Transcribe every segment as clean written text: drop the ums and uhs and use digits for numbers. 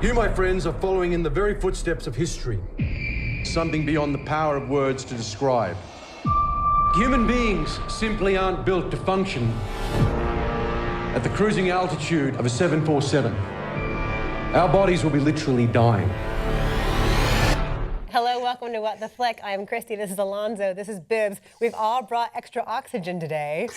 You, my friends, are following in the very footsteps of history. Something beyond the power of words to describe. Human beings simply aren't built to function at the cruising altitude of a 747. Our bodies will be literally dying. Hello, welcome to What the Flick. I'm Christy, this is Alonzo, this is Bibbs. We've all brought extra oxygen today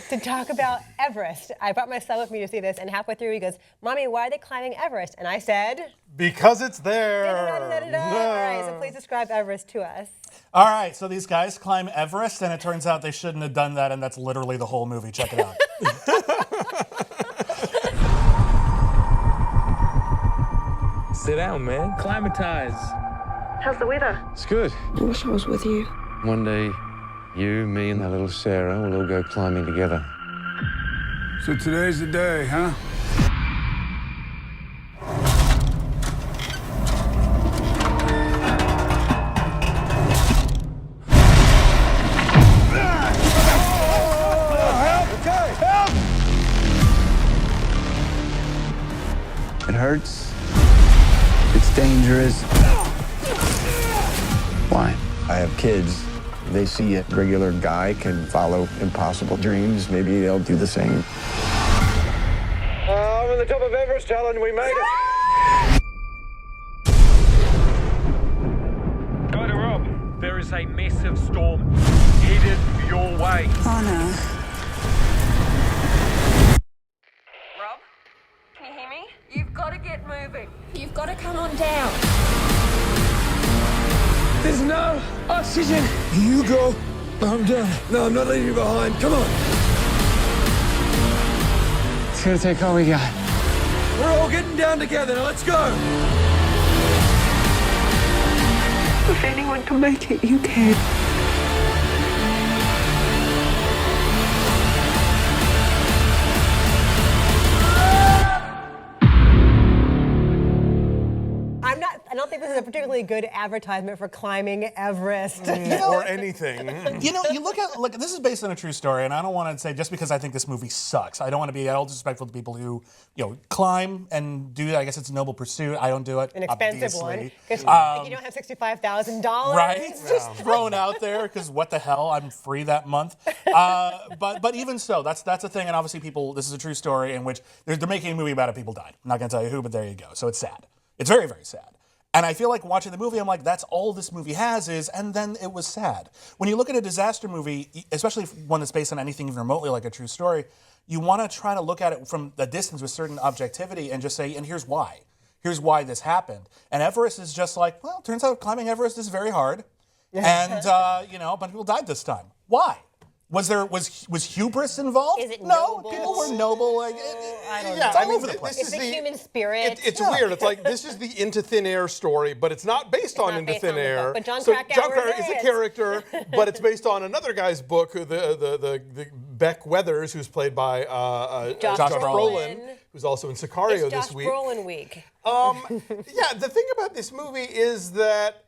to talk about Everest. I brought my son with me to see this, and halfway through he goes, Mommy, why are they climbing Everest? And I said... Because it's there. All right, so please describe Everest to us. All right, so these guys climb Everest, and it turns out they shouldn't have done that, and that's literally the whole movie. Check it out. Sit down, man. Climatize. How's the weather? It's good. I wish I was with you. One day, you, me, and that little Sarah will all go climbing together. So today's the day, huh? It hurts. It's dangerous. Why? I have kids. They see a regular guy can follow impossible dreams. Maybe they'll do the same. We're on the top of Everest, Alan. We made it. Go to Rob. There is a massive storm headed your way. Oh no. Rob, can you hear me? You've got to get moving. You've got to come on down. There's no oxygen. You go. I'm done. No, I'm not leaving you behind. Come on. It's gonna take all we got. We're all getting down together. Now let's go. If anyone can make it, you can. I don't think this is a particularly good advertisement for climbing Everest. Or anything. You look at, this is based on a true story, and I don't want to say just because I think this movie sucks. I don't want to be at all disrespectful to people who, climb and do that. I guess it's a noble pursuit. I don't do it. An expensive obviously. one. Because you don't have $65,000. Right? It's just thrown out there because what the hell? I'm free that month. But even so, that's a thing, and obviously people, this is a true story in which they're making a movie about it. People died. I'm not going to tell you who, but there you go. So it's sad. It's very, very sad. And I feel like watching the movie, I'm like, that's all this movie has is, and then it was sad. When you look at a disaster movie, especially one that's based on anything even remotely like a true story, you want to try to look at it from a distance with certain objectivity and just say, and here's why. Here's why this happened. And Everest is just like, well, turns out climbing Everest is very hard. And, a bunch of people died this time. Why? Was hubris involved? Is it no, noble? people were noble. Like, I don't yeah, know. it's all over the place. It's the human spirit. It's weird. It's like this is the Into Thin Air story, but it's not based on not Into based Thin on the Air. book, but John so Krakauer Krakauer is a character, but it's based on another guy's book, the Beck Weathers, who's played by Josh Brolin, who's also in Sicario It's this Josh week. Brolin week. Yeah, the thing about this movie is that,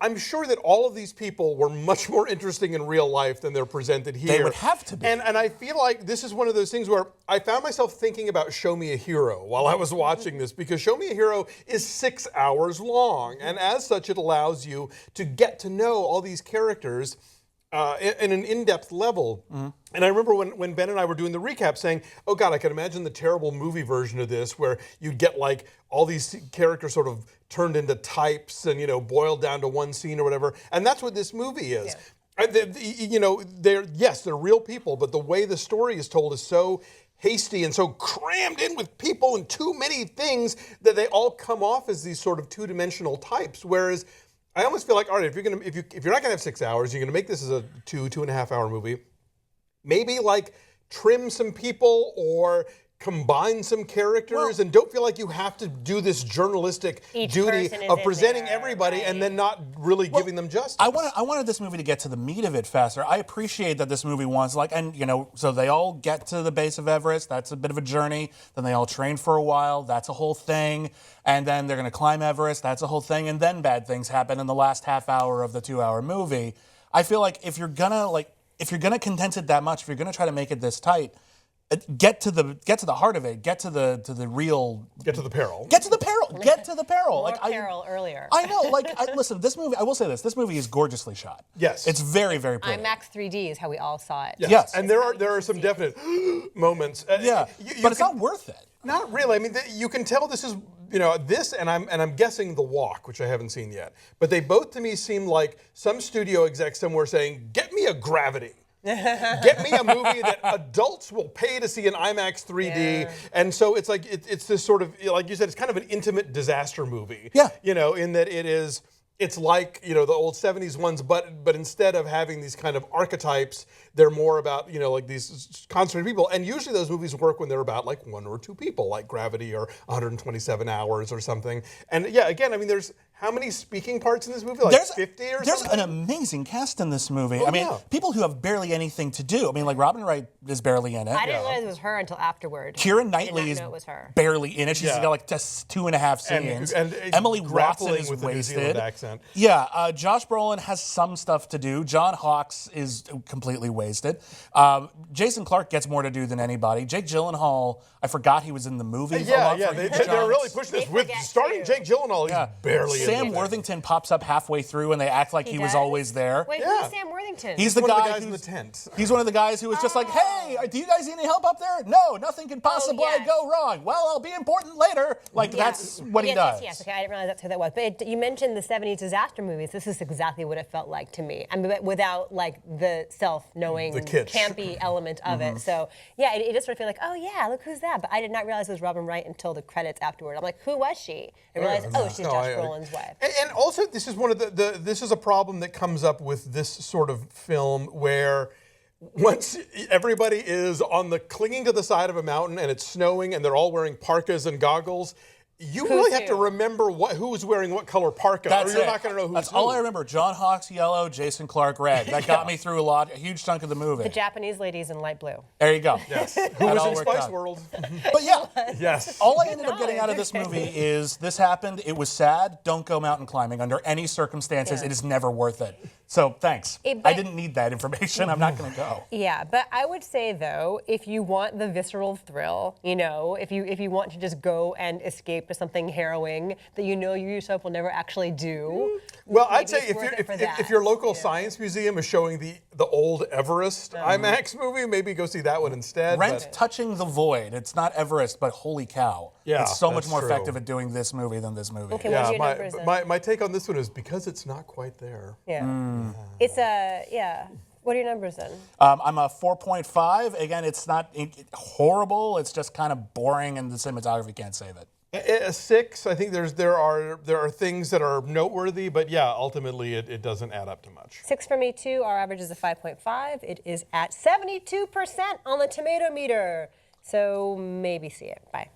I'm sure that all of these people were much more interesting in real life than they're presented here. They would have to be. And I feel like this is one of those things where I found myself thinking about Show Me a Hero while I was watching this, because Show Me a Hero is 6 hours long. And as such, it allows you to get to know all these characters in an in-depth level. And I remember when Ben and I were doing the recap saying, oh God, I can imagine the terrible movie version of this where you'd get like all these characters sort of turned into types and, boiled down to one scene or whatever. And that's what this movie is. Yeah. They're real people, but the way the story is told is so hasty and so crammed in with people and too many things that they all come off as these sort of two-dimensional types. Whereas I almost feel like, all right, if you're not gonna have 6 hours, you're gonna make this as a 2.5 hour movie, maybe like trim some people or combine some characters and don't feel like you have to do this journalistic duty of presenting everybody and then not really giving them justice. I wanted this movie to get to the meat of it faster. I appreciate that this movie wants so they all get to the base of Everest. That's a bit of a journey. Then they all train for a while. That's a whole thing. And then they're going to climb Everest. That's a whole thing. And then bad things happen in the last half hour of the 2 hour movie. I feel like if you're gonna condense it that much, if you're gonna try to make it this tight, get to the heart of it. Get to the real. Get to the peril. Get to the peril. Get to the peril. More peril earlier. I know. Listen. This movie. I will say this. This movie is gorgeously shot. Yes. It's very, very pretty. IMAX 3D is how we all saw it. Yes. And there are some definite moments. Yeah. But it's not worth it. Not really. I mean, you can tell this is, this, and I'm guessing The Walk, which I haven't seen yet. But they both to me seem like some studio exec somewhere saying, "Get me a Gravity." Get me a movie that adults will pay to see in IMAX 3D. Yeah. And so it's like, it's this sort of, like you said, it's kind of an intimate disaster movie. Yeah. In that it's like, the old 70s ones, but instead of having these kind of archetypes, they're more about, like these concentrated people. And usually those movies work when they're about like 1 or 2 people, like Gravity or 127 Hours or something. And yeah, again, I mean, there's how many speaking parts in this movie? Like there's 50 or there's something? There's an amazing cast in this movie. Oh, I mean, yeah. people who have barely anything to do. I mean, like Robin Wright is barely in it. I didn't realize it was her until afterward. Keira Knightley is know it was her. barely in it. She's got like just 2.5 scenes. And Emily Watson grappling is with the New wasted. Zealand accent. Yeah, Josh Brolin has some stuff to do. John Hawkes is completely wasted. Jason Clarke gets more to do than anybody. Jake Gyllenhaal, I forgot he was in the movie. Yeah, they're really pushing this. With starting Jake Gyllenhaal, he's barely in Sam it. Worthington pops up halfway through and they act like he was always there. Wait, who's Sam Worthington? He's the one of guy the guys in the tent. He's one of the guys who was just like, "Hey, do you guys need any help up there? No, nothing can possibly go wrong. Well, I'll be important later." Like that's what he does. Yes. Okay, I didn't realize that's who that was. But you mentioned the 70s disaster movies. This is exactly what it felt like to me. I mean, without like the self-knowing, the kitsch, campy element of it. So yeah, it just sort of feel like, oh yeah, look who's that. But I did not realize it was Robin Wright until the credits afterward. I'm like, who was she? I realized, she's Josh Brolin's wife. And also, this is one of this is a problem that comes up with this sort of film where once everybody is clinging to the side of a mountain and it's snowing and they're all wearing parkas and goggles, you really have to remember who's wearing what color parka, or you're not going to know who's That's who. all I remember. John Hawkes yellow, Jason Clarke red. That got me through a huge chunk of the movie. The Japanese ladies in light blue. There you go. Yes. Who was in Spice World. But yeah. Yes. All I ended up getting out of this movie is this happened. It was sad. Don't go mountain climbing under any circumstances. It is never worth it. So thanks. I didn't need that information. I'm not going to go. Yeah, but I would say though, if you want the visceral thrill, if you want to just go and escape to something harrowing that you yourself will never actually do. Well, I'd say if your local science museum is showing the old Everest IMAX movie, maybe go see that one instead. Rent Touching the Void. It's not Everest, but holy cow. Yeah, it's so much more true. effective at doing this movie than this movie. Okay, what's your numbers then? My take on this one is because it's not quite there. Yeah. It's What are your numbers then? I'm a 4.5. Again, it's not horrible. It's just kind of boring, and the cinematography can't save it. A 6. I think there are things that are noteworthy, but yeah, ultimately it doesn't add up to much. 6 for me too. Our average is a 5.5. It is at 72% on the tomato meter. So maybe see it. Bye.